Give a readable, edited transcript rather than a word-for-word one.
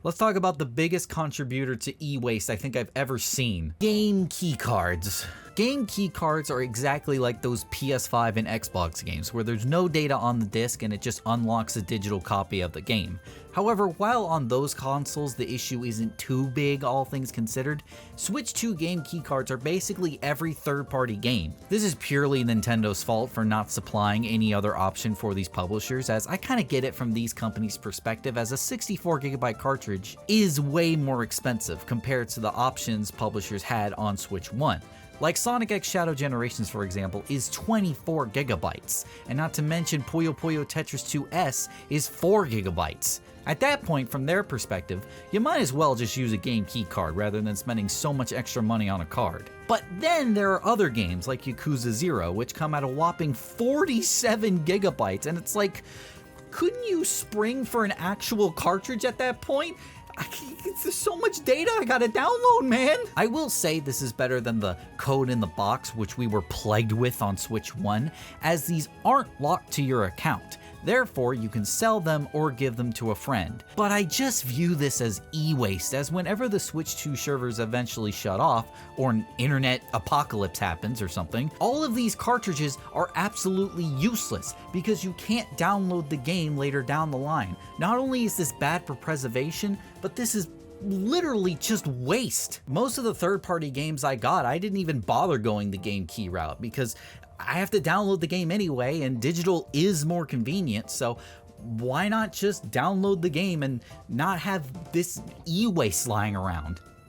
Let's talk about the biggest contributor to e-waste I think I've ever seen. Game key cards. Game key cards are exactly like those PS5 and Xbox games, where there's no data on the disc and it just unlocks a digital copy of the game. However, while on those consoles the issue isn't too big all things considered, Switch 2 game key cards are basically every third-party game. This is purely Nintendo's fault for not supplying any other option for these publishers, as I kinda get it from these companies' perspective, as a 64GB cartridge is way more expensive compared to the options publishers had on Switch 1. Like Sonic X Shadow Generations, for example, is 24GB, and not to mention Puyo Puyo Tetris 2S is 4GB. At that point, from their perspective, you might as well just use a game key card rather than spending so much extra money on a card. But then there are other games like Yakuza 0, which come at a whopping 47GB, and it's like, couldn't you spring for an actual cartridge at that point? There's so much data I gotta download, man! I will say this is better than the code in the box, which we were plagued with on Switch 1, as these aren't locked to your account. Therefore, you can sell them or give them to a friend. But I just view this as e-waste, as whenever the Switch 2 servers eventually shut off, or an internet apocalypse happens or something, all of these cartridges are absolutely useless because you can't download the game later down the line. Not only is this bad for preservation, but this is literally just waste. Most of the third-party games I got, I didn't even bother going the game key route because I have to download the game anyway, and digital is more convenient, so why not just download the game and not have this e-waste lying around?